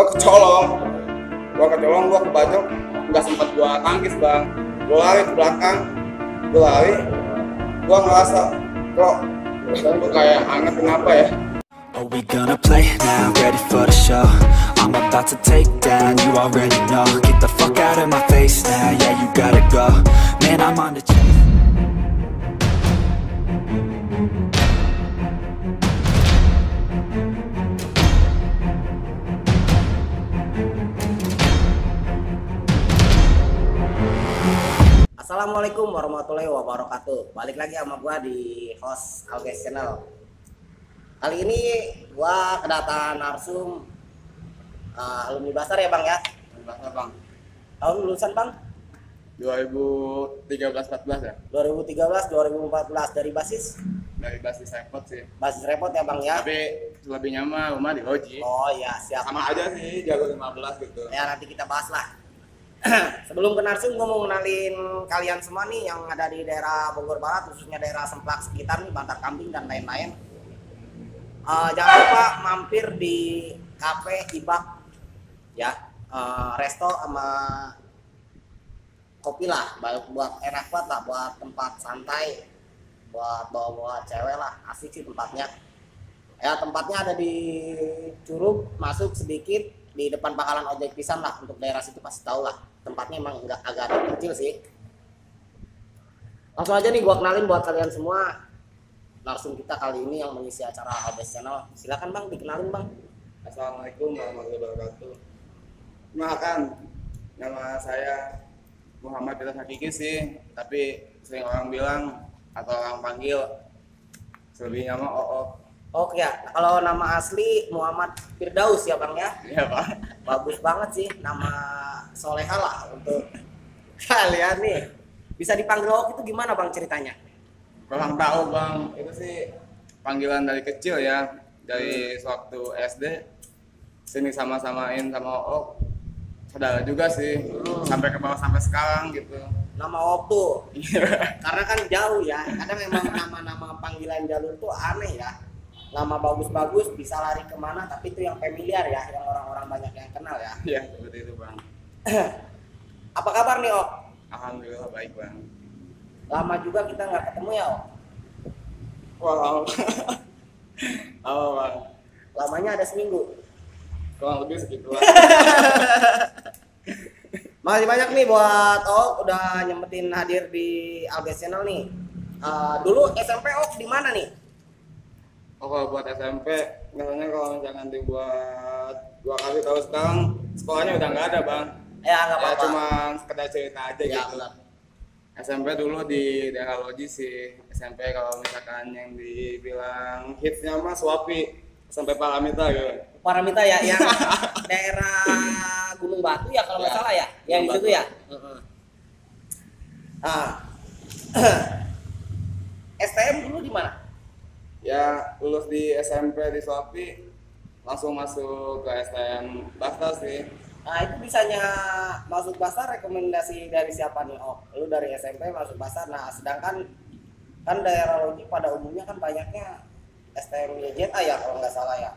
Gua kebajok, nggak sempat gua tangkis bang. Gua lari ke belakang, gua ngerasa kok kayak anget kenapa ya. Are we gonna play now? Ready for the show? I'm about to take down, you already know. Get the fuck out of my face now, yeah you gotta go. Man, I'm on the chase. Assalamualaikum warahmatullahi wabarakatuh. Balik lagi sama gua di host Alges Channel. Kali ini gua kedatangan narsum alumni Basar ya bang ya. Basar bang. Tahun lulusan bang? 2013-14 ya. 2013-2014 dari basis? Dari basis repot sih. Basis repot ya bang ya. Tapi lebihnya mah rumah di Hoji. Oh iya siap. Sama aja sih, jago 15 gitu. Ya nanti kita bahas lah. Sebelum ke narsum, gue mau kenalin kalian semua nih yang ada di daerah Bogor Barat, khususnya daerah Semplak sekitar nih, Bantar Kambing dan lain-lain. Jangan lupa mampir di Cafe Ibak ya, resto sama kopi lah, buat enak banget lah, buat tempat santai, buat bawa-bawa cewek lah, asik sih tempatnya. Ya tempatnya ada di Curug, masuk sedikit di depan Pangkalan Ojek Pisan lah, untuk daerah situ pasti tahu lah. Tempatnya emang agak kecil sih. Langsung aja nih gua kenalin buat kalian semua narsum kita kali ini yang mengisi acara Alges Channel. Silakan bang, dikenalin bang. Assalamualaikum warahmatullahi wabarakatuh. Makan, nama saya Muhammad Firdaus Hakiki sih, tapi sering orang bilang atau orang panggil selebihnya mah Oo. Oke ya, kalau nama asli Muhammad Firdaus ya bang ya. Iya pak. Bagus banget sih, nama soleha lah untuk kalian nih. Bisa dipanggil Ok itu gimana bang ceritanya? Kurang tahu bang, itu sih panggilan dari kecil ya, dari sewaktu SD sini sama-samain sama Ok. Saudara juga sih, sampai ke bawah sampai sekarang gitu. Nama Ok tuh, karena kan jauh ya, kadang memang nama-nama panggilan jalur tuh aneh ya. Nama bagus-bagus bisa lari kemana, tapi itu yang familiar ya, yang orang-orang banyak yang kenal ya. Iya seperti itu bang. Apa kabar nih Ok? Alhamdulillah baik bang. Lama juga kita nggak ketemu ya Ok? Wah lama. Lama bang. Lamanya ada seminggu. Kurang lebih segitu lah. Makasih banyak nih buat Ok udah nyempetin hadir di Alges Channel nih. Dulu SMP Ok di mana nih? Oh kalau buat SMP, misalnya kalau jangan dibuat 2 kali tahu sekarang sekolahnya udah nggak ada bang. Ya nggak Ya apa-apa. cuma sekedar cerita aja Ya, gitu. benar. SMP dulu di daerah Loji sih. SMP kalau misalkan yang dibilang hitsnya mah Suapi sampai Paramita gitu. Paramita ya, yang daerah Gunung Batu ya kalau nggak Ya, salah ya, yang di Gunung situ Batu. ya. STM dulu di mana? Ya lulus di SMP di Suapi langsung masuk ke STM Bastar sih. Nah itu bisanya masuk Basar rekomendasi dari siapa nih Ok? Lu dari SMP masuk Basar, nah sedangkan kan daerah Logi pada umumnya kan banyaknya STM YJA ya kalau nggak salah ya.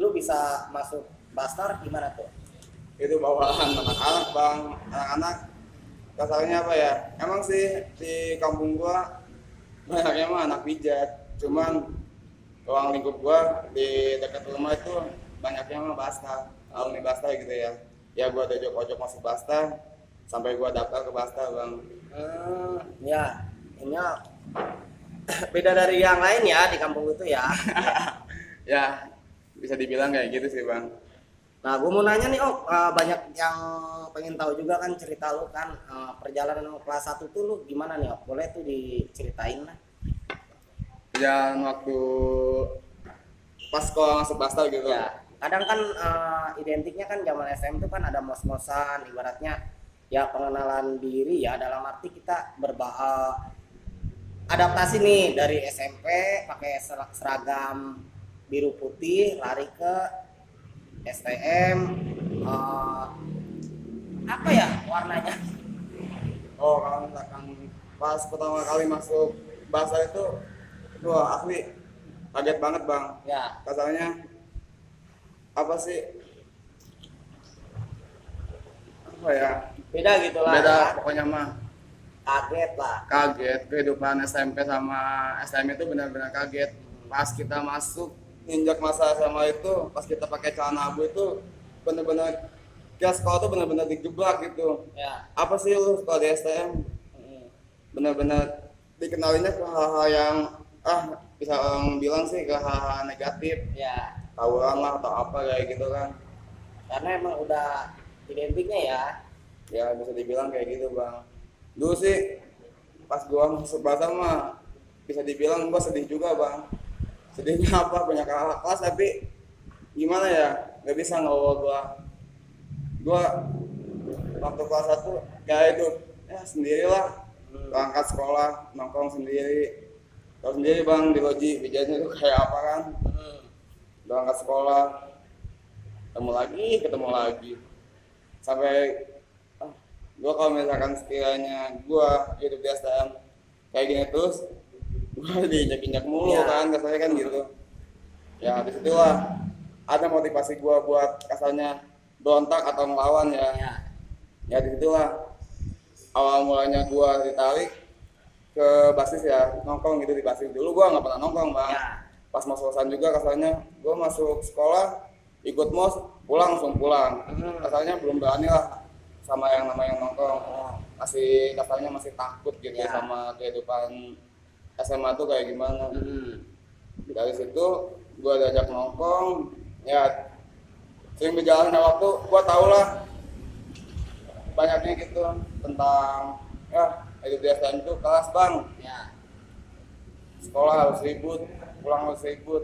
Lu bisa masuk Basar gimana tuh? Itu bawaan anak-anak bang, anak-anak kasarnya apa ya, emang sih di kampung gua banyaknya mah anak pijat, cuman ruang lingkup gua di dekat rumah itu banyaknya mah Basta, alumni Basta gitu ya. Ya gua ojok-ojok masuk Basta sampai gua daftar ke Basta bang. Ya ini beda dari yang lain ya di kampung itu ya. Ya bisa dibilang kayak gitu sih bang. Nah, gue mau nanya nih, Ok, banyak yang pengen tahu juga kan cerita lu kan, perjalanan kelas 1 tuh lu gimana nih, Ok? Boleh tuh diceritain lah. Perjalanan waktu pas sekolah masuk Basta gitu. Ya, kadang kan identiknya kan zaman SM tuh kan ada mos-mosan, ibaratnya ya pengenalan diri ya, dalam arti kita adaptasi nih dari SMP pakai seragam biru putih, lari ke STM, apa ya warnanya? Oh kalau misalkan pas pertama kali masuk Basta itu, wah asli kaget banget bang. Ya, Kasarnya apa sih, apa ya, Beda gitu lah. beda Ya. pokoknya mah. Kaget lah. Kaget kehidupan SMP sama SMA itu benar-benar kaget. Pas kita masuk injak masa SMA itu, pas kita pakai celana abu itu benar-benar kita sekolah tuh benar-benar digebrak gitu. Ya. Apa sih lu sekolah di STM? Benar-benar dikenalinnya ke hal-hal yang bisa orang bilang sih ke hal-hal negatif, Ya. tawuran lah atau apa kayak gitu kan. Karena emang udah identiknya ya. Ya bisa dibilang kayak gitu bang. Dulu sih pas gua masuk Batam mah bisa dibilang gua sedih juga bang. Sedihnya apa, banyak kakak kelas tapi gimana ya, nggak bisa ngebawa gua waktu kelas 1 kayak itu ya sendirilah, berangkat sekolah nongkrong sendiri. Tahu sendiri bang di loji bijanya itu kayak apa kan. Berangkat sekolah ketemu lagi sampai gua kalau misalkan sekiranya gua hidup di STM kayak gini terus gua diinjak-injak mulu Ya. kan, kasarnya kan gitu ya. Disitulah ada motivasi gua buat kasarnya berontak atau ngelawan ya. Ya. Ya disitulah awal mulanya gua ditarik ke basis ya, nongkrong gitu di basis. Dulu gua nggak pernah nongkrong bang. Ya. Pas mos-mosan juga kasarnya gua masuk sekolah ikut mos pulang langsung pulang. Kasarnya belum berani lah sama yang namanya nongkrong. Masih kasarnya masih takut gitu Ya. sama kehidupan SMA tuh kayak gimana. Dari situ gua diajak nongkrong ya, sering berjalannya waktu gua tau lah banyaknya gitu tentang ya hidup di STM itu kelas bang. Ya. Sekolah harus ribut, pulang harus ribut.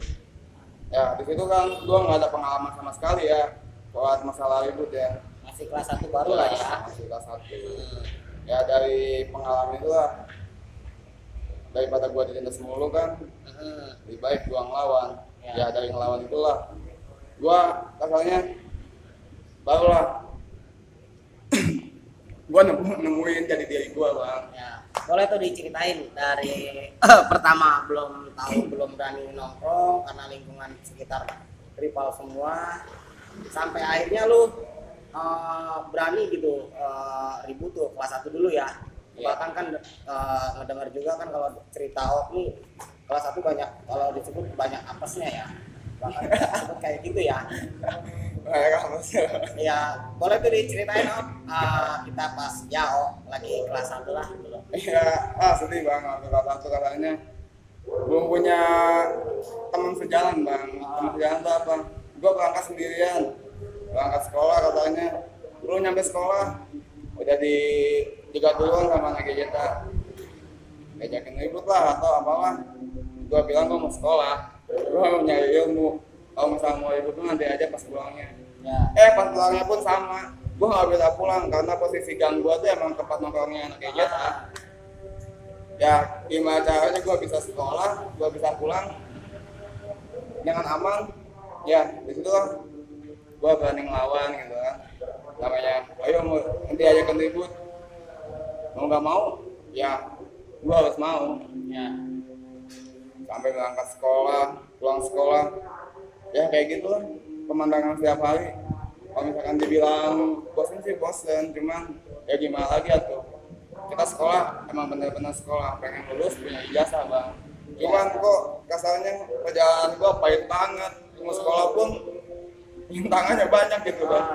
Ya di situ kan gua nggak ada pengalaman sama sekali ya buat masalah ribut ya. Masih kelas 1 baru lah ya. Masih kelas 1. Ya dari pengalaman itulah, daripada gua ditindas mulu kan, lebih baik gua ngelawan. Ya dari ngelawan itulah gua kasarnya barulah gua nemuin jadi diri gua bang. Ya. Boleh tuh diceritain dari pertama belum tahu, belum berani nongkrong karena lingkungan sekitar rival semua, sampai akhirnya lu berani gitu ribut tuh kelas 1 dulu ya. Iya. Bahkan kan ngedengar juga kan kalau cerita Ok nih kelas 1 banyak, kalau disebut banyak apesnya ya. Bahkan disebut kayak gitu ya. Ya, boleh tuh diceritain Ok, kita pas ya Ok lagi kelas 1 lah gitu loh. Iya, sedih bang waktu kelas 1 katanya belum punya teman sejalan bang. Teman sejalan tuh apa? Gua berangkat sendirian, berangkat sekolah katanya. Belum nyampe sekolah udah dijegat duluan sama anak Gejeta, ngajakin ribut lah atau apalah. Gua bilang gua mau sekolah, gua mau nyari ilmu. Kalau misalnya mau ribut tuh nanti aja pas pulangnya. Ya. Pas pulangnya pun sama, gua nggak bisa pulang karena posisi gang gua tuh emang tempat nongkrongnya anak Gejeta. Ya gimana caranya gua bisa sekolah, gua bisa pulang dengan aman. Ya disitulah gua berani ngelawan gitu kan. Namanya ayo mau nanti aja ribut, mau nggak mau ya gua harus mau. Ya. Sampai berangkat sekolah, pulang sekolah ya kayak gitulah pemandangan setiap hari. Kalau misalkan dibilang bosan sih bosan, cuman ya gimana lagi atuh. Kita sekolah emang bener-bener sekolah, pengen lulus punya ijazah bang. Cuman kok kasarnya perjalanan gua pahit banget. Mau sekolah pun rintangannya banyak gitu bang.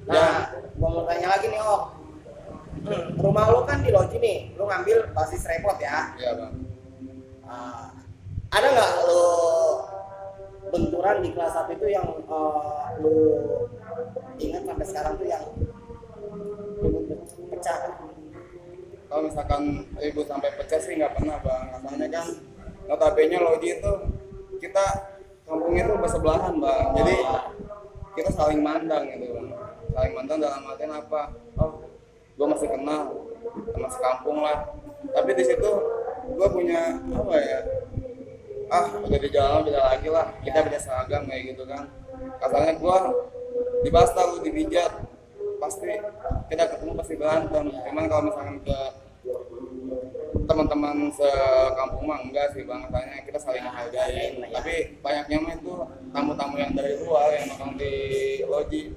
Nah, gua mau tanya lagi nih Ok. Rumah lu kan di Loji nih, lu ngambil basis repot ya. Iya bang. Ada nggak lu benturan di kelas 1 itu yang lu ingat sampai sekarang tuh yang pecah? Kalau misalkan ribut sampai pecah sih nggak pernah bang. Katanya kan notabene Loji itu kita kampungnya tuh bersebelahan bang. Jadi kita saling mandang gitu bang. Saling mandang dalam artian apa? Oh, gue masih kenal sama sekampung lah. Tapi di situ gue punya apa ya? Udah di jalan beda lagi lah. Kita beda seragam kayak gitu kan. Katanya gue di Basta lu dibijat, pasti kita ketemu pasti berantem. Cuman kalau misalkan ke teman-teman sekampung mah enggak sih bang, katanya kita saling menghargai. Tapi banyaknya mah itu tamu-tamu yang dari luar yang nongkrong di Loji.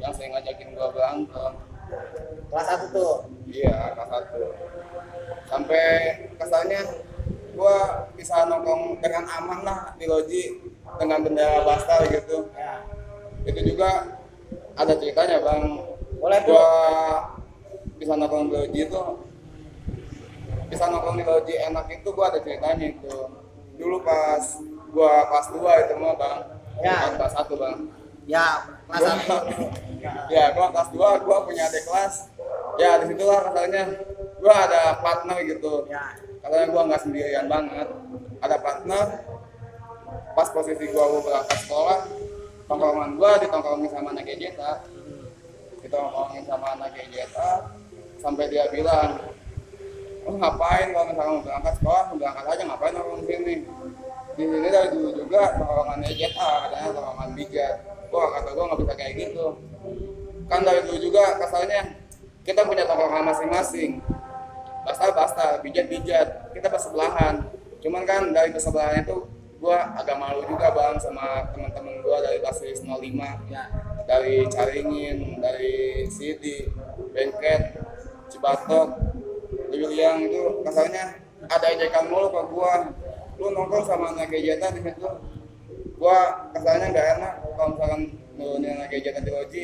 yang sering ngajakin gua berantem. Kelas 1 tuh. Iya, kelas 1. Sampai kesannya gua bisa nongkrong dengan aman lah di loji dengan bendera Basta gitu. Ya. Itu juga ada ceritanya Bang. Boleh tuh. Gua bisa nongkrong di loji itu, bisa nongkrong di loji enak itu gua ada ceritanya itu. Dulu pas gua kelas 2 itu mah Bang. Ya. Bukan kelas 1 Bang. Ya, kelas 1. Ya, gua kelas 2, gua punya adik kelas. Ya, disitulah katanya gua ada partner gitu. Ya. Katanya gua nggak sendirian banget. Ada partner. Pas posisi gua berangkat sekolah, tongkrongan gua ditongkrongin sama anak Ejeta. Ditongkrongin sama anak Ejeta sampai dia bilang, "Oh, ngapain kalau misalkan mau berangkat sekolah, berangkat aja, ngapain nongkrong sini?" Di sini dari dulu juga tongkrongan Ejeta, katanya tongkrongan bijak. Wah, kata gua nggak bisa kayak gitu. Kan dari dulu juga kasarnya kita punya tongkrongan masing-masing. Basta, bijat, kita bersebelahan. Cuman kan dari bersebelahan itu gua agak malu juga Bang sama teman-teman gua dari basis 05, Ya. dari Caringin, dari Sidi, Bengket, Cibatok, yang itu kasarnya ada ejekan mulu ke gua. Lu nongkrong sama anak Ejeta di situ. Gua kasarnya nggak enak kalau misalkan nurunin anak Ejeta di loji.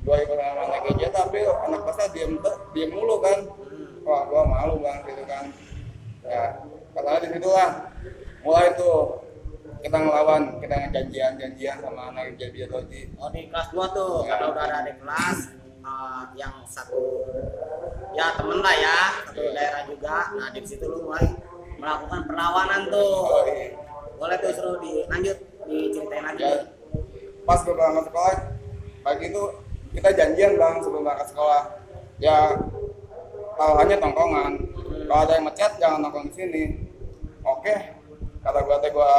Gua ikut sama anak Ejeta, tapi anak Basta diem mulu kan. Wah, gua malu Bang gitu kan. Ya, katanya di situlah mulai tuh kita ngelawan, kita janjian sama anak Ejeta loji. Oh, di kelas 2 tuh, Ya. karena udah ada adik kelas yang satu ya temen lah ya, satu daerah juga. Nah, di situ lu mulai melakukan perlawanan tuh. Oh, iya. Boleh tuh suruh dilanjut, diceritain lagi. Ya, pas gue berangkat sekolah, pagi itu kita janjian Bang sebelum berangkat sekolah. Ya, taruhannya tongkongan. Kalau ada yang mecat jangan nongkrong di sini. Oke, kata gua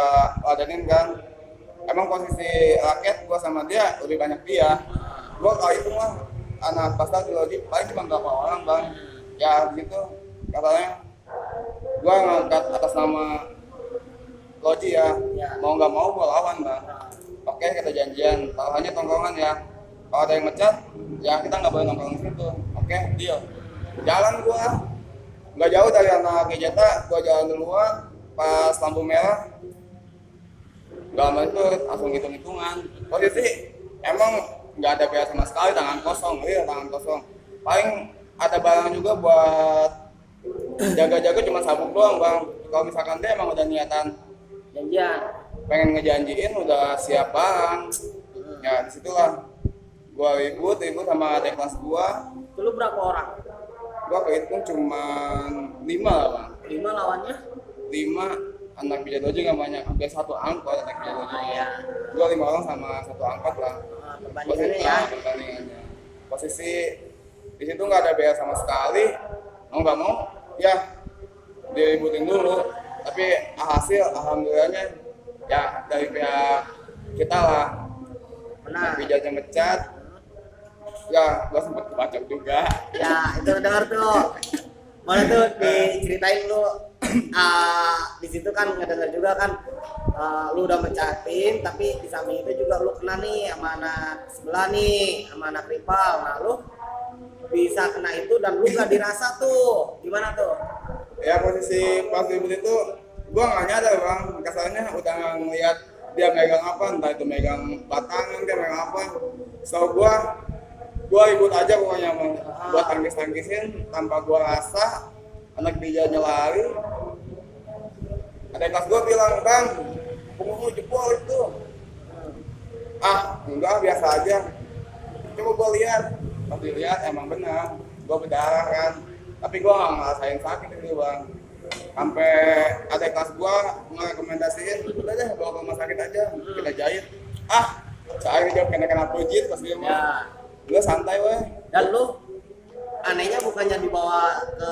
ladenin kan. Emang posisi raket gua sama dia lebih banyak dia. Gua kali itu mah anak pasal di logi paling cuma berapa orang Bang. Ya gitu katanya. Gua ngangkat atas nama loji ya. Ya. Mau nggak mau gua lawan Bang. Oke, kita janjian. Taruhannya tongkongan ya. Kalau ada yang mecat, ya kita nggak boleh nongkrong di situ. Oke, deal. Jalan gua nggak jauh dari anak Ejeta, gua jalan duluan. Pas lampu merah, nggak lama itu langsung hitung-hitungan. Posisi emang nggak ada biaya sama sekali, tangan kosong, iya tangan kosong. Paling ada barang juga buat jaga-jaga cuma sabuk doang Bang. Kalau misalkan dia emang udah niatan Janjian. pengen ngejanjiin udah siap barang. Ya disitulah gua ribut sama adik kelas gua. Dulu berapa orang? Gua kehitung cuman 5 lah Bang. 5 lawannya? 5 anak bijak dojo nggak banyak, hampir satu angkot anak bijak dojo. Iya. Gua 5 orang sama satu angkot lah. Perbandingannya ya. Perbandingannya. Posisi di situ nggak ada biaya sama sekali. Mau nggak mau, ya diributin dulu. Tapi hasil alhamdulillahnya ya dari pihak kita lah. Benar. Bijaknya mecat. Ya, gua sempet kebacok juga. Ya, itu dengar tuh. Boleh tuh diceritain lu. Di situ kan ngedenger juga kan lu udah mencatin, tapi di samping itu juga lu kena nih sama anak sebelah nih, sama anak rival. Nah, lu bisa kena itu dan lu gak dirasa tuh. Gimana tuh? Ya posisi pas ribut itu gua nggak nyadar Bang, kasarnya udah ngeliat dia megang apa, entah itu megang batangan dia megang apa. So gua ribut aja pokoknya Bang. Gua tangkis-tangkisin tanpa gua rasa anak bijanya lari. Ada kelas gua bilang, "Bang, punggung jebol itu." Ah, enggak, biasa aja. Coba gua lihat. Pas dilihat emang benar, gua berdarah kan. Tapi gua nggak ngerasain sakit itu Bang. Sampai ada kelas gua ngerekomendasiin, udah deh bawa ke rumah sakit aja, kita jahit. Ah, saya jawab kena pujit pas dia mah. Ya. Gua santai weh. Dan lu anehnya bukannya dibawa ke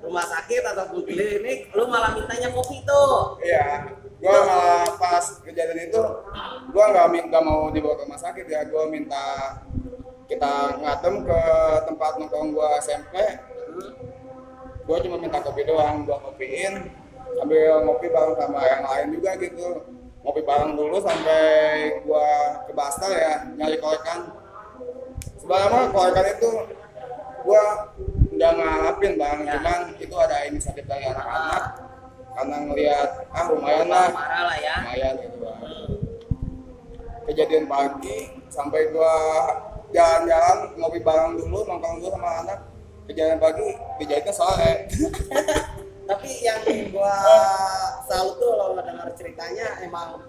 rumah sakit ataupun klinik, lu malah mintanya kopi tuh. Iya, gua malah pas kejadian itu, gua nggak mau dibawa ke rumah sakit ya, gua minta kita ngadem ke tempat nongkrong gua SMP. Gua cuma minta kopi doang, gua kopiin, sambil ngopi bareng sama yang lain juga gitu. Ngopi bareng dulu sampai gua ke Basta ya, nyari kolekan. sebenarnya mah keluarga itu gua nggak ngarapin bang, cuman itu ada inisiatif dari anak-anak karena ngelihat lumayan lah, marah lah ya, lumayan gitu bang. Kejadian pagi sampai gua jalan-jalan ngopi bareng dulu, nongkrong dulu sama anak. Kejadian pagi dijahitnya sore. Tapi yang gua salut tuh kalau dengar ceritanya, emang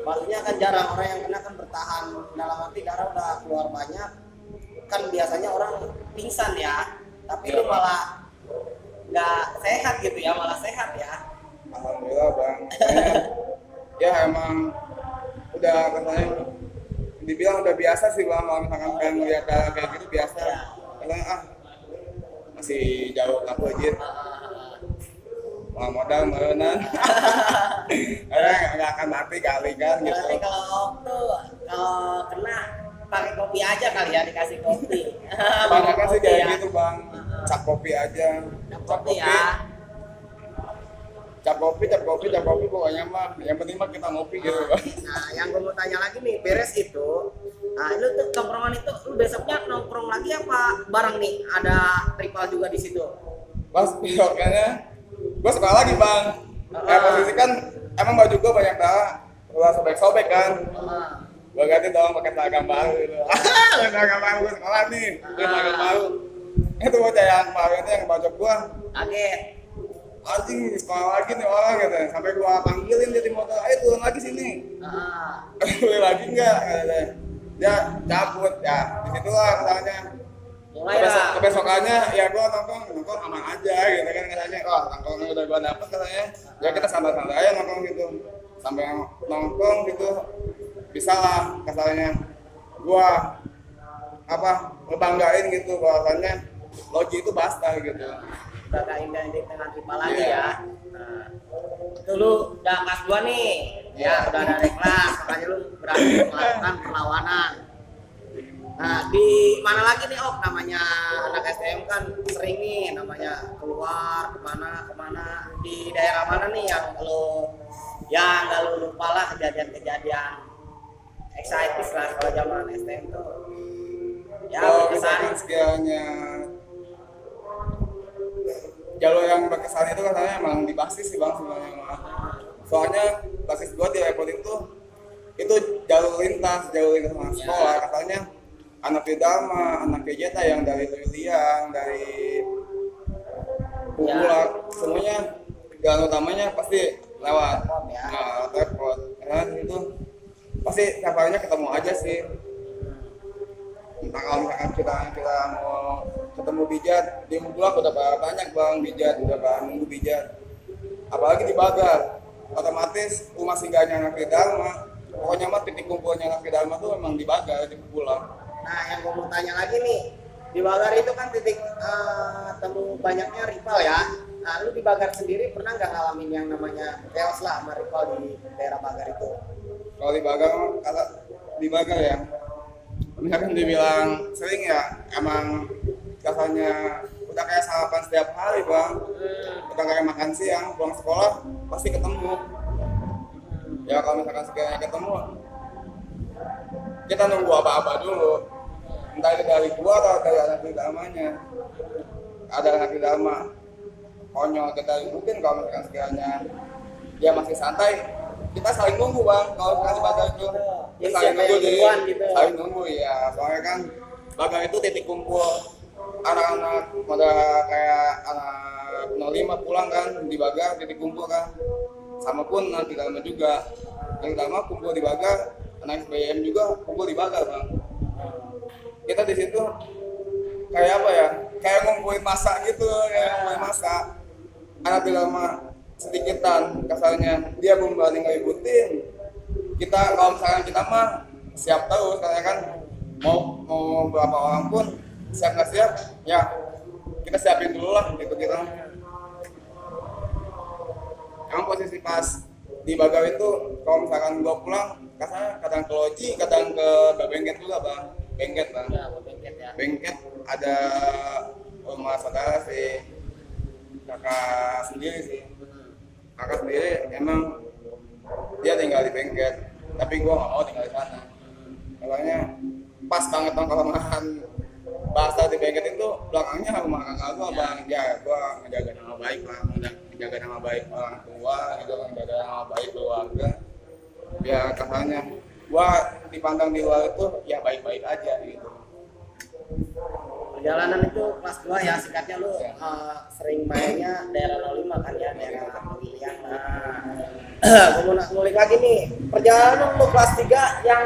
maksudnya kan jarang orang yang kena kan bertahan, dalam arti darah udah keluar banyak kan, biasanya orang pingsan ya, tapi lu malah nggak sehat gitu ya, malah sehat ya. Alhamdulillah bang. Ya emang udah katanya dibilang udah biasa sih bang, kalau misalkan pengen ngeliat darah kayak gitu biasa. Karena masih jauh aku aja. Modal merenan. Karena nggak akan mati kali kan gitu. Berarti kalau kena pakai kopi aja kali ya, dikasih kopi. Banyak kan sih kayak ya. gitu bang, cap kopi aja. Cap kopi ya. Cap kopi pokoknya mah yang penting mah kita ngopi gitu bang. Nah yang gue mau tanya lagi nih, beres itu, nah lu tuh tongkrongan itu lu besoknya nongkrong lagi apa bareng nih, ada rival juga di situ? Pas besoknya gue sekolah lagi bang. Posisi kan emang baju gue banyak banget, gue sobek-sobek kan. Gue ganti dong pakai seragam baru gitu. Seragam baru gue sekolah nih, gue seragam baru. Itu bocah yang kemarin itu yang bacok gue. Kaget. Anjing sekolah lagi nih orang gitu. Sampai gue panggilin dia di motor, ayo turun lagi sini. Boleh lagi enggak? Dia cabut ya. Disitulah katanya. Kebesokannya ya gue nongkrong aman aja gitu kan katanya. Oh nongkrong udah gue dapet katanya. Ya kita santai-santai aja nongkrong gitu. Sampai nongkrong gitu. Bisa lah kasarnya gua ngebanggain gitu bahwasannya Logi itu basta gitu. Banggain dengan rival lagi ya. Nah, itu lu udah kelas 2 nih, ya udah ada kelas, makanya lu berani melakukan perlawanan. Nah di mana lagi nih Ok, namanya anak STM kan sering nih namanya keluar kemana di daerah mana nih yang nggak lu lupa lah kejadian-kejadian excited lah kalau zaman STM tuh. Ya misalkan sekiranya jalur yang berkesan itu katanya emang di basis sih bang sebenarnya. Soalnya basis gua di repot itu jalur lintas sama sekolah. Katanya anak Pidama, anak Vegeta yang dari Liang, dari Bubulak, semuanya jalan utamanya pasti lewat. Nah, repot. Karena itu pasti kabarnya ketemu aja sih. Entah kalau misalkan kita mau ketemu bijat di Bubulak udah banyak bang bijat, udah nunggu bijat. Apalagi di Bagar, otomatis rumah singgahnya anak Dharma, pokoknya mah titik kumpulnya anak Dharma tuh memang di Bagar, di Bubulak. Nah yang gue mau tanya lagi nih, di Bagar itu kan titik temu banyaknya rival ya. Nah lu di Bagar sendiri pernah nggak ngalamin yang namanya chaos lah sama rival di daerah Bagar itu? Kalau di Bagar ya, misalkan dibilang sering ya, emang rasanya udah kayak sarapan setiap hari bang, udah kayak makan siang, pulang sekolah pasti ketemu. Ya kalau misalkan sekiranya ketemu, kita nunggu apa-apa dulu, entah itu dari gua atau dari anak Dharmanya. Ada anak Dharma konyol kita ributin, kalau misalkan sekiranya dia masih santai, kita saling nunggu bang. Kalau misalkan di Bagar itu saling nunggu gitu. Saling nunggu ya, soalnya kan Bagar itu titik kumpul anak-anak pada kayak anak 05 pulang kan di Bagar, titik kumpul kan. Sama pun nanti Dharma juga, yang Dharma kumpul di Bagar, anak SBM juga kumpul di Bagar bang. Kita di situ kayak apa ya, kayak ngumpulin masa gitu ya, ngumpulin masa. Anak Dharma sedikitan kasarnya dia berani ngeributin kita. Kalau misalkan kita mah siap terus, karena kan mau berapa orang pun siap nggak siap ya kita siapin dulu lah gitu kita. Emang posisi pas di Bagar itu kalau misalkan gua pulang kadang ke Loji, kadang ke Bengket juga bang. Bengket bang ya, Bengket ada rumah saudara sih, kakak sendiri emang dia tinggal di Bengket, tapi gua nggak mau tinggal di sana. Makanya pas banget tongkrongan bahasa di bengket itu belakangnya rumah kakak gua bang. Ya gua menjaga nama baik lah, menjaga nama baik orang tua gitu, menjaga nama baik keluarga. Ya katanya gua dipandang di luar itu ya baik-baik aja gitu. Perjalanan itu kelas 2 ya, singkatnya lu sering mainnya daerah 05 kan ya, daerah pemilihan. Gue mau ngulik lagi nih, perjalanan lu kelas 3 yang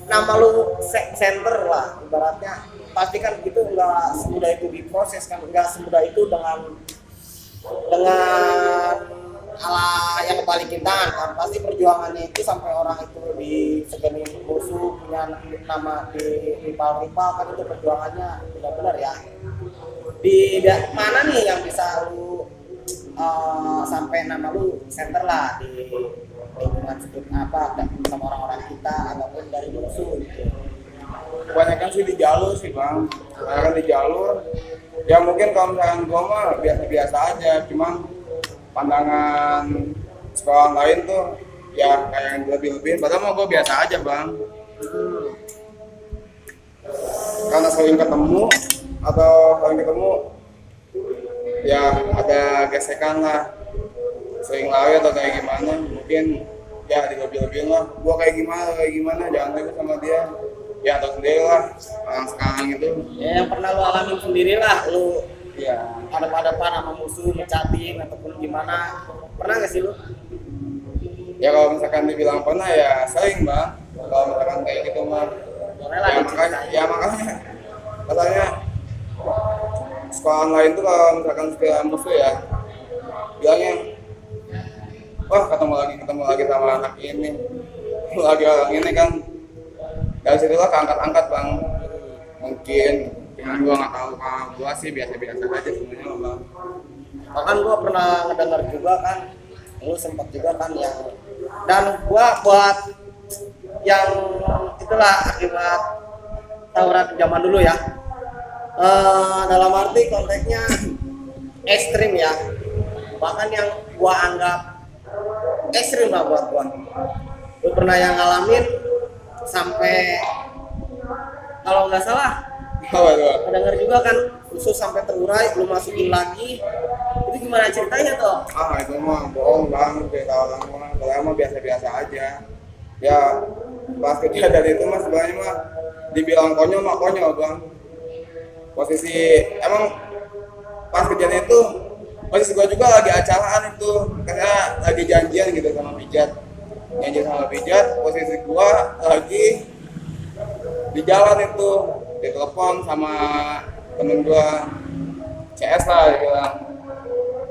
nama lu center lah ibaratnya, pasti kan gitu nggak semudah itu diproses kan, nggak semudah itu dengan ala yang kebalikin tangan kan, pasti perjuangannya itu sampai orang itu disegani musuh punya nama di rival kan, itu perjuangannya benar-benar ya. Di mana nih yang bisa lu sampai nama lu center lah di lingkungan sekitar apa sama orang-orang kita ataupun dari musuh gitu. Kebanyakan sih di jalur sih bang, kebanyakan di jalur. Ya mungkin kalau misalkan gua mah biasa-biasa aja, cuman pandangan sekolah lain tuh ya kayak yang lebih-lebihin, padahal mah gue biasa aja bang. Karena sering ketemu ya ada gesekan lah, sering lari atau kayak gimana, mungkin ya dilebih-lebihin lah. Gue kayak gimana jangan ribut sama dia, ya atau sendiri lah orang sekarang itu ya, yang pernah lu alamin sendiri lah, lu ya hadap-hadapan sama musuh, ngecatin ataupun gimana, pernah nggak sih lu? ya kalau misalkan dibilang pernah ya sering bang, kalau misalkan kayak gitu mah ya makanya katanya sekolah lain tuh kalau misalkan sekolah musuh ya bilangnya wah ketemu lagi sama anak ini lagi orang ini kan, dari situlah keangkat-angkat bang. Mungkin cuman gua nggak tahu, kalau gua sih biasa-biasa aja semuanya bang. Bahkan gua pernah ngedengar juga kan, lu sempat juga kan yang, dan gua buat yang itulah akibat tawuran zaman dulu ya, dalam arti konteksnya ekstrim ya, bahkan yang gua anggap ekstrim lah buat gua. Lu pernah yang ngalamin sampai kalau nggak salah dengar juga kan khusus sampai terurai belum masukin lagi, itu gimana ceritanya tuh? Itu mah bohong bang, cerita orang mah kalau mah biasa-biasa aja ya. Pas kejadian itu mah sebenarnya mah dibilang konyol bang. Posisi emang pas kejadian itu posisi gua juga lagi acaraan itu, karena lagi janjian gitu sama pijat, posisi gua lagi di jalan itu, ditelepon sama temen gua CS lah, dia bilang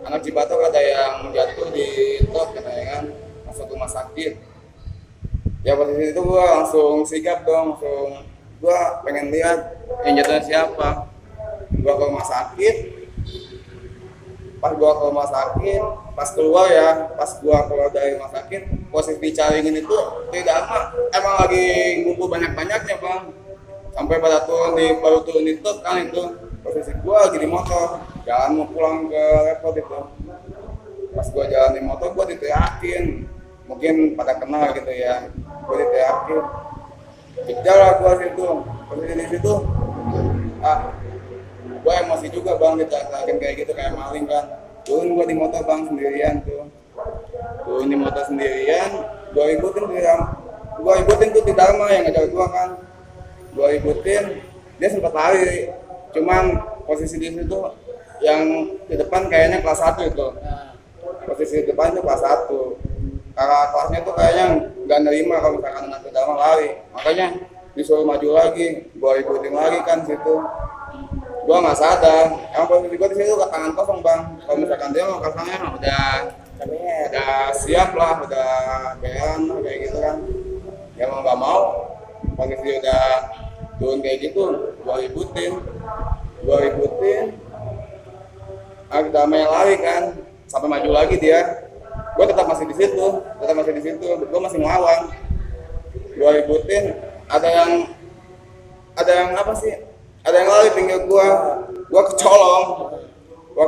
anak Cibatok ada yang jatuh di truk katanya kan, masuk rumah sakit. Ya posisi itu gua langsung sigap dong, gua pengen lihat yang jatuhnya siapa. Gua ke rumah sakit, pas gua keluar dari rumah sakit, posisi dicaringin itu tidak lama, emang lagi ngumpul banyak-banyaknya bang, sampai baru turun di truk kan. Itu posisi gua lagi di motor, jalan mau pulang ke repot itu. Pas gua jalan di motor, gua diteriakin, mungkin pada kenal gitu ya, gua diteriakin, kejar lah gua situ. Posisi di situ, gua emosi juga bang, diteriakin kayak gitu, kayak maling kan. Turun gua di motor bang sendirian tuh, gua ibutin tuh di Dharma yang ngejar gua kan. Gua ibutin, dia sempat lari, cuman posisi di situ yang di depan kayaknya kelas 1 itu, posisi di depan itu kelas 1, kakak kelasnya tuh kayaknya nggak nerima kalau misalkan anak Dharma lari, makanya disuruh maju lagi. Gua ibutin lagi kan situ, gua nggak sadar, emang posisi gua di situ tangan kosong bang. Kalau misalkan dia mau kasarnya udah siap lah, udah beran lah kayak gitu kan. Ya mau nggak mau, posisi udah turun kayak gitu, gua ibutin, agak damai lari kan, sampai maju lagi dia. Gua tetap masih di situ, gua masih ngelawan. Gua ibutin, ada yang lari pinggir gua kecolong, gua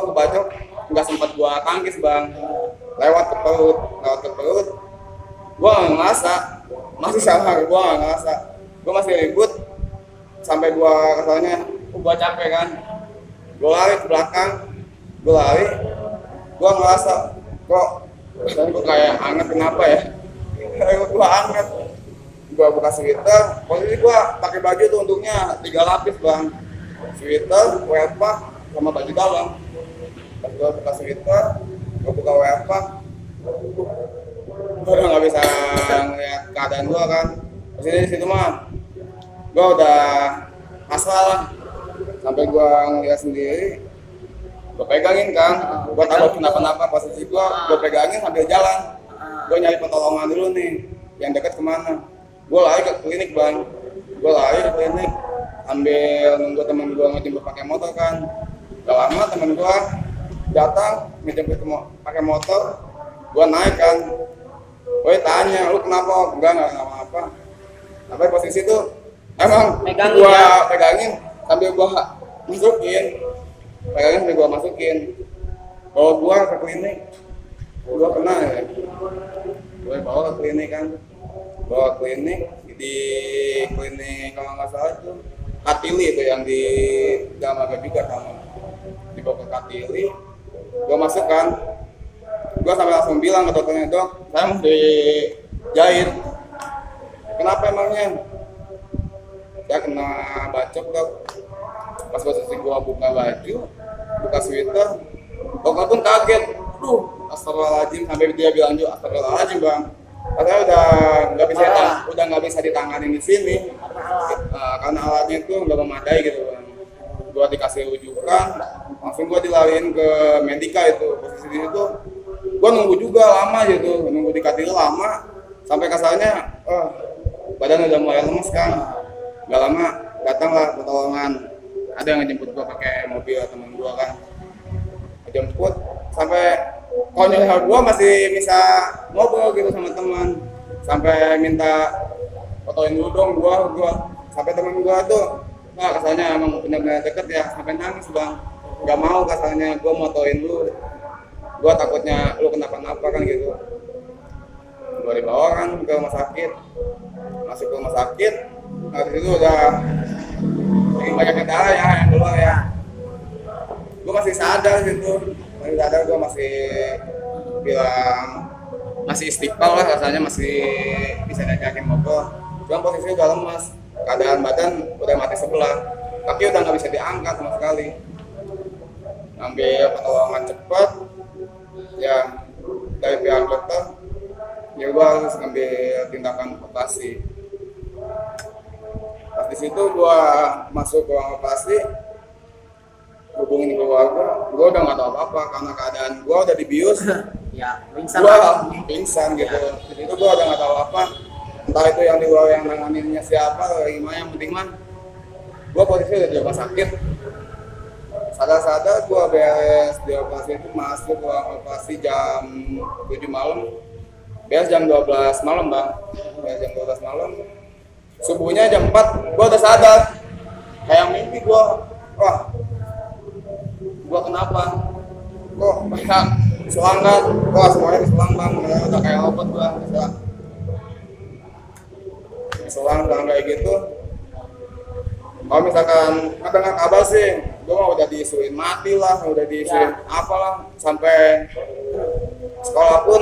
kebacok, nggak sempat gua tangkis bang, lewat ke perut, gua nggak ngerasa, masih sama gua nggak ngerasa. Gue masih ribut sampai gue kesalnya, gue capek kan. Gue lari ke belakang, gue ngerasa kok gue kayak anget, kenapa ya? Gue anget. Gue buka sweater, posisi gue pakai baju tuh untungnya 3 lapis bang, sweater, wearpack, sama baju dalam. Pas gue buka sweater, gue buka wearpack, gue udah nggak bisa ngeliat keadaan gue kan. Posisi di situ mah, gue udah pasrah lah. Sampai gue ngeliat sendiri, gue pegangin kan, gue takut kenapa-napa. Posisi gue pegangin sambil jalan. Gue nyari pertolongan dulu nih, yang deket kemana. Gue lari ke klinik bang, sambil nunggu temen gue ngejemput pakai motor kan. Gak lama temen gue datang ngejemput pakai motor, gue naik kan. Gue tanya, lu kenapa? Enggak apa-apa. Sampai posisi tuh emang gue pegangin sambil gue masukin, bawa gue ke klinik. Gue kena ya, gue bawa ke klinik kan. Bawa klinik, di klinik kalau nggak salah itu Katili itu yang di Damaga juga sama, dibawa ke Katili. Gue masuk kan, gue sampai langsung bilang ke dokternya, dok saya mau dijahit. Kenapa emangnya? Saya kena bacok dok. Pas posisi gue buka baju, buka sweater, dokter pun kaget. Astagfirullahaladzim, sampai dia bilang juga astagfirullahaladzim bang. Katanya udah nggak bisa ditangani di sini karena alatnya itu nggak memadai gitu bang. Gua dikasih rujukan, langsung gua dilariin ke Medika itu. Posisi di situ gua nunggu juga lama gitu, nunggu di Katil lama sampai kasarnya badan udah mulai lemes kan. Gak lama datanglah pertolongan, ada yang ngejemput gua pakai mobil temen gua kan, ngejemput sampai konyolnya gue masih bisa ngobrol gitu sama teman, sampai minta fotoin dulu dong gue sampai teman gue tuh kasarnya emang benar-benar deket ya, sampai nangis bang, nggak mau kasarnya gue motoin lu, gue takutnya lu kenapa-napa kan gitu. Gue dibawa kan ke rumah sakit, masuk ke rumah sakit, nah disitu udah banyak darah ya yang keluar ya. Gue masih sadar gitu, gue masih bilang masih istiqbal lah rasanya, masih bisa diajakin ngobrol. Cuma posisi udah lemas, keadaan badan udah mati sebelah, kaki udah nggak bisa diangkat sama sekali. Ambil pertolongan cepat ya dari pihak dokter, ya gue harus ngambil tindakan operasi. Pas di situ gue masuk ke ruang operasi, hubungin keluarga, gue udah nggak tahu apa-apa karena keadaan gue udah dibius. Ya, pingsan gitu. Jadi itu gue udah nggak tahu apa, entah itu yang di luar yang nanganinnya siapa atau gimana. Yang penting mah gue posisi udah di rumah sakit. Sadar-sadar gue beres di operasi itu, masuk ke operasi jam 7 malam, beres jam 12 malam bang, beres jam 12 malam. Subuhnya jam 4 gue udah sadar, kayak mimpi gue, wah gua kenapa? Kok banyak selangkan? Wah semuanya diselang bang, udah kayak robot gua, diselang kayak gitu. Kalau misalkan dengar kabar sih, gua mah udah diisuin mati lah, udah diisuin apalah, sampai sekolah pun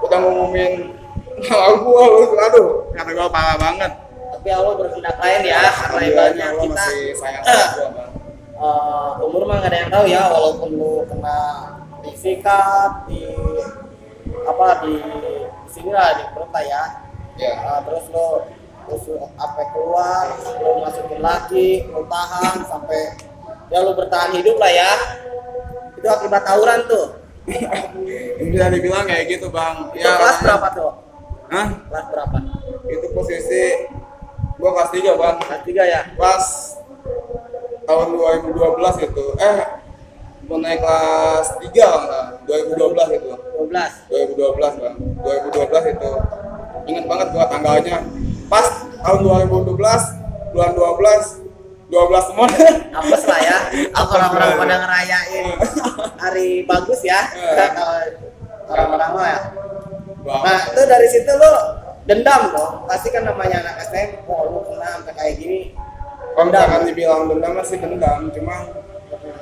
udah ngumumin gua, aduh, kata gua parah banget. Tapi Allah bertindak lain ya, karena ibaratnya Allah kita masih sayang sama gua bang. Umur mah nggak ada yang tahu ya, walaupun lu kena disikat di sini lah, di perut lah ya. Terus lu sampai keluar, lu masukin lagi, lu tahan sampai ya lu bertahan hidup lah ya. Itu akibat tawuran tuh. Bisa dibilang kayak gitu bang. Itu kelas berapa tuh? Hah? Kelas berapa? Itu posisi gua kelas 3 bang. Kelas 3 ya? Pas tahun 2012 itu, mau naik kelas 3 lah, 2012 itu. 2012 bang, 2012 itu. Ingat banget gua tanggalnya. Pas tahun 2012, bulan 12 semua. Apes lah ya, orang-orang pada ngerayain hari bagus ya, kalau orang-orang lah ya. Nah itu dari situ lo dendam dong. Pasti kan namanya anak STM, oh lu kena sampai kayak gini. Kalau misalkan dibilang dendam masih dendam, cuma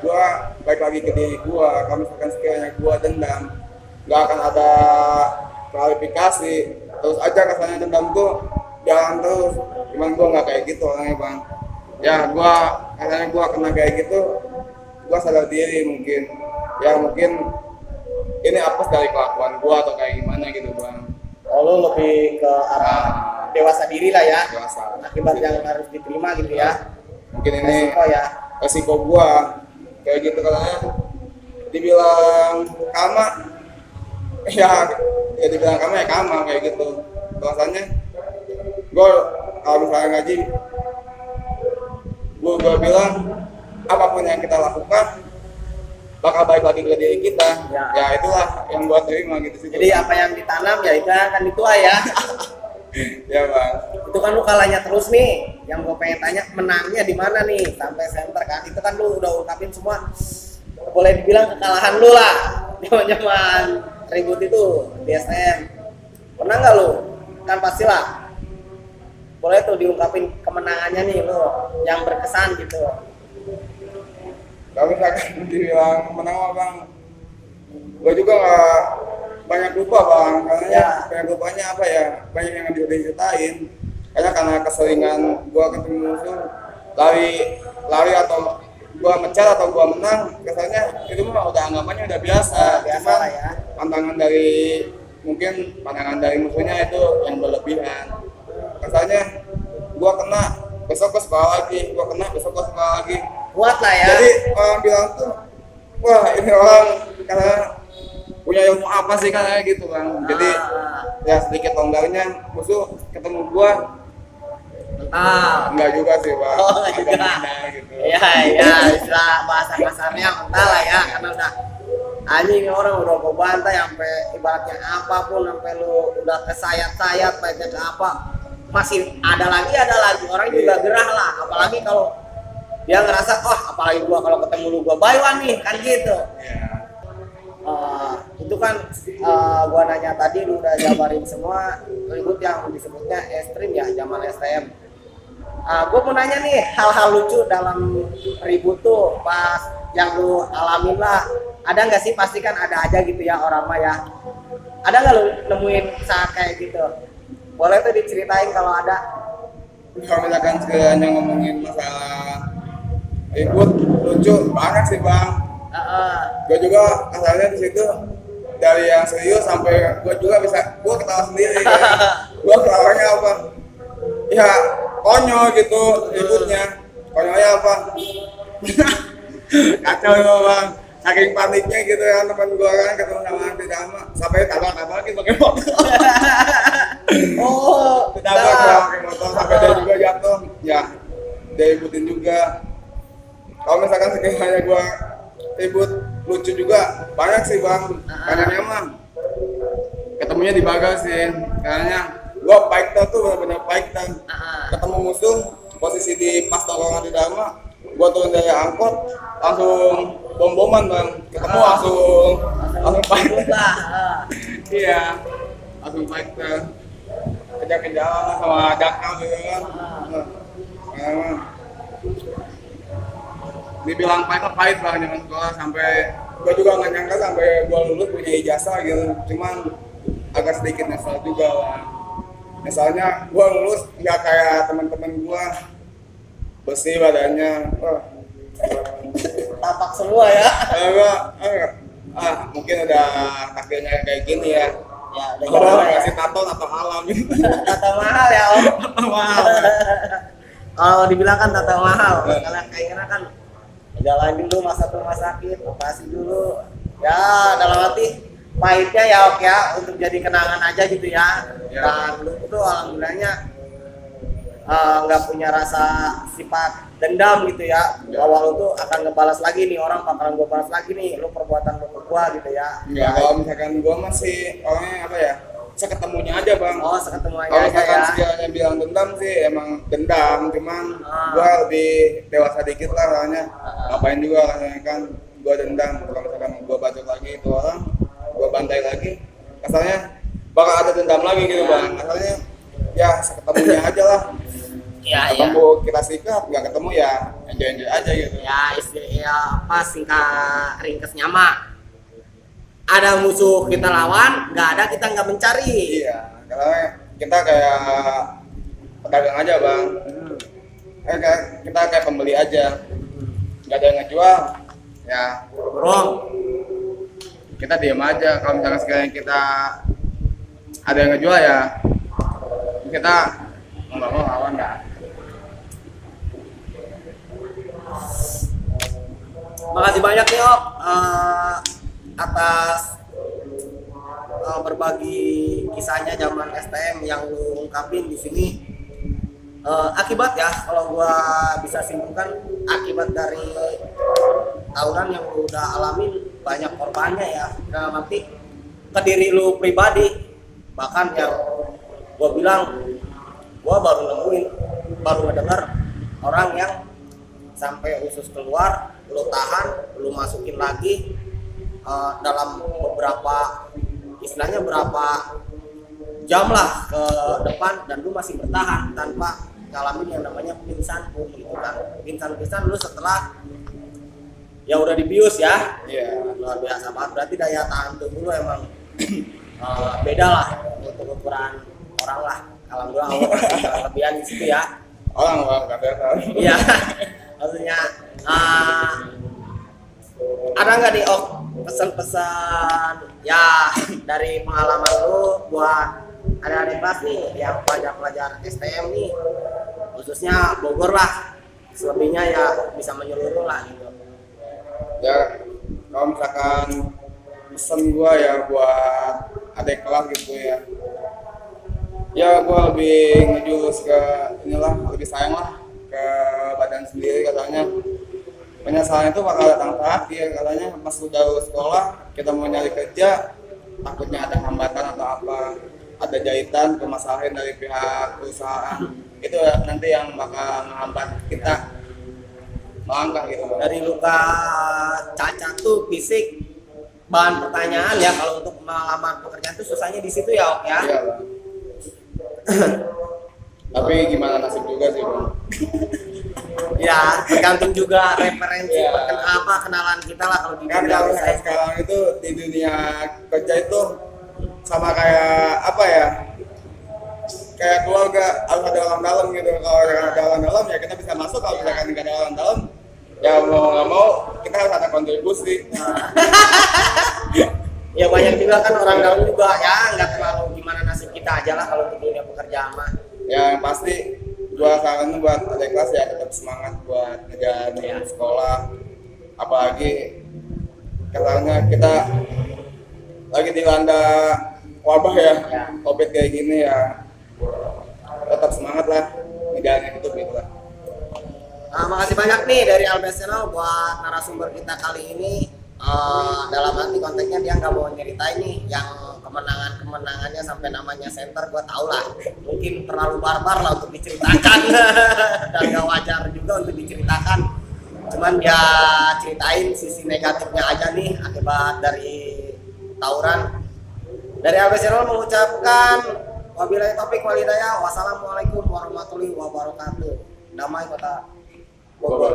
gua baik lagi ke diri gua. Kalau misalkan sekiranya gua dendam, nggak akan ada klarifikasi, terus aja kesannya dendam tuh jalan terus. Cuman gua nggak kayak gitu orangnya bang. Ya gua katanya gua kena kayak gitu, gua sadar diri mungkin. Ya mungkin ini apes dari kelakuan gua atau kayak gimana gitu bang. Oh lu lebih ke arah dewasa diri lah ya. Dewasa. Akibat yang harus diterima gitu ya. Mungkin ini Resiko ya. resiko gua kayak gitu katanya. Dibilang kama, ya dibilang kama ya kama kayak gitu. Bahasanya gua kalau misalnya ngaji, gua bilang apapun yang kita lakukan bakal balik lagi ke diri kita. Ya itulah yang buat terima gitu sih. Jadi apa yang ditanam ya itu akan dituai ya. Ya bang. Itu kan lu kalahnya terus nih. Yang gue pengen tanya menangnya di mana nih sampai center kan? Itu kan lu udah ungkapin semua. Boleh dibilang kekalahan lu lah. Zaman ribut itu di STM. Pernah nggak lu? Kan pastilah. Boleh tuh diungkapin kemenangannya nih lu yang berkesan gitu. Kalau misalkan dibilang menang apa bang, gue juga nggak banyak lupa bang, karena Ya. banyak lupanya apa ya, banyak yang bisa diceritain. Karena keseringan gue ketemu musuh, lari atau gue mencar atau gue menang, kesannya itu mah udah anggapannya udah biasa. Biasa lah ya. Pandangan dari musuhnya itu yang berlebihan. Kesannya gue kena, besok gue sekolah lagi, gue kena, besok gue sekolah lagi. Kuat lah ya. Jadi orang bilang tuh, wah ini orang karena punya ilmu apa sih kayak gitu bang. Jadi ya sedikit longgarnya musuh ketemu gua enggak juga sih bang. Oh, enggak juga. Agak gitu. Iya, iya, istilah bahasa kasarnya mental lah ya, karena udah anjing orang udah gue bantai sampai ibaratnya apapun, sampai lu udah kesayat-sayat baiknya ke apa, masih ada lagi orang juga gerah lah, apalagi kalau dia ngerasa apalagi gua kalau ketemu lu gua bayuan nih kan gitu. Itu kan gua nanya tadi lu udah jabarin semua ribut yang disebutnya ekstrim ya zaman STM. Gue mau nanya nih hal-hal lucu dalam ribut tuh pas yang lu alamin lah. Ada nggak sih? Pasti kan ada aja gitu ya orang mah ya. Ada nggak lu nemuin saat kayak gitu? Boleh tuh diceritain kalau ada. Kalau misalkan sekiranya ngomongin masalah ribut lucu banget sih bang. Gue juga asalnya di situ dari yang serius sampai gue juga bisa gue ketawa sendiri. Gue ketawanya apa? Ya konyol gitu ributnya. Konyolnya apa? Kacau ya bang. Saking paniknya gitu ya teman gue kan ketemu sama Anti Dama sampai tabrak-tabrakin pakai motor. Pakai motor sampai dia juga jatuh. Ya dia ributin juga. Kalau misalkan sekiranya gue ribut lucu juga banyak sih bang. Kayaknya mah ketemunya di Bagas sih. Kayaknya gue fighter tuh benar-benar fighter. Ketemu musuh posisi di pas tongkrongan di Dharma, gue turun dari angkot langsung bom-boman bang. Ketemu langsung fighter. Iya, langsung fighter. Kejar-kejaran sama Dakar gitu kan. Dibilang pahit bang zaman sekolah, sampai gue juga nggak nyangka sampai gue lulus punya ijazah gitu. Cuman agak sedikit nyesel juga bang. Misalnya gue lulus nggak kayak teman-teman gue bersih badannya. Tapak semua ya. Mungkin udah takdirnya kayak gini ya. Ya udah Kalau kasih tato alam gitu. Tato mahal ya om. Mahal. Kalau dibilang kan tato mahal. Kalau kayaknya kan jalan dulu masuk rumah sakit, operasi dulu. Ya dalam arti pahitnya ya oke ya untuk jadi kenangan aja gitu ya. Dan lu tuh alhamdulillahnya nggak punya rasa sifat dendam gitu ya. Bahwa lu tuh akan ngebalas lagi nih, orang bakalan gue balas lagi nih lu perbuatan lu ke gua gitu ya. Ya kalau misalkan gua masih orangnya apa ya, seketemunya aja bang. Oh seketemu aja Kalau misalkan ya. sekiranya bilang dendam sih emang dendam, cuman gua lebih dewasa dikit lah soalnya. Ngapain juga rasanya kan gua dendam. Kalau misalkan gua bacok lagi itu orang, gua bantai lagi, asalnya bakal ada dendam lagi gitu bang. Asalnya ya seketemunya aja lah. Iya, iya. Ketemu kita sikat, nggak ketemu ya enjoy aja gitu. Ya ya apa singkat ringkesnya mah, ada musuh kita lawan, nggak ada kita nggak mencari. Iya, karena kita kayak pedagang aja bang. Kita kayak pembeli aja, nggak ada yang ngejual ya Bro, kita diam aja. Kalau misalnya sekalian kita ada yang ngejual ya kita nggak mau lawan dah. makasih banyak nih Op atas berbagi kisahnya zaman STM yang lu ungkapin di sini. Akibat ya, kalau gua bisa simpulkan, akibat dari tawuran yang lu udah alamin banyak korbannya ya, dalam arti ke diri lu pribadi. Bahkan yang gua bilang, gua baru ngedenger orang yang sampai usus keluar, lu tahan, lu masukin lagi dalam beberapa, istilahnya berapa jam lah ke depan, dan lu masih bertahan tanpa ngalamin yang namanya pingsan pun gitu kan. Pingsan lu setelah ya udah dibius ya. Iya. Luar biasa banget, berarti daya tahan tubuh lu emang beda lah untuk ukuran orang lah. Alhamdulillah Allah kasih kelebihan di situ ya. Orang nggak tahu. Iya. Maksudnya ada nggak nih pesan-pesan ya dari pengalaman lu buat adik-adik kelas nih yang pelajar-pelajar STM nih, khususnya Bogor lah, selebihnya ya bisa menyeluruh lah gitu. Ya kalau misalkan pesen gua ya buat adik kelas gitu ya gua lebih ngejurus ke inilah, lebih sayang lah ke badan sendiri. Katanya penyesalan itu bakal datang terakhir, katanya pas udah lulus sekolah kita mau nyari kerja takutnya ada hambatan atau apa, ada jahitan, permasalahan dari pihak perusahaan, itu nanti yang bakal menghambat kita melangkah gitu. Dari luka cacat tuh fisik bahan pertanyaan ya, kalau untuk melamar pekerjaan tuh susahnya di situ ya Ok ya. Iya bang. Tapi gimana nasib juga sih bang. Ya tergantung juga referensi Ya. kenalan kita lah kalau di Kan dunia kalau usaha. sekarang itu di dunia kerja itu sama kayak apa ya? Kayak keluarga, harus ada orang dalam gitu. Kalau ada orang dalam ya kita bisa masuk, kalau misalkan nggak ada orang dalam ya mau nggak mau kita harus ada kontribusi. Ya banyak juga kan orang dalam juga ya, nggak terlalu gimana nasib kita aja lah kalau di dunia pekerjaan mah. Ya yang pasti gua saranin buat adik kelas ya tetap semangat buat ngejalanin sekolah, apalagi katanya kita lagi dilanda wabah ya, COVID kayak gini ya, tetap semangat lah ngejalanin hidup gitu lah. Nah, makasih banyak nih dari Albert Channel buat narasumber kita kali ini. Dalam arti konteksnya dia nggak mau nyeritain nih yang kemenangannya sampai namanya center, gua tau lah mungkin terlalu barbar lah untuk diceritakan dan gak wajar juga untuk diceritakan, cuman dia ceritain sisi negatifnya aja nih akibat dari tawuran. Dari Albert Channel mengucapkan wabillahi taufiq wal hidayah, wassalamualaikum warahmatullahi wabarakatuh. Damai kota Bogor.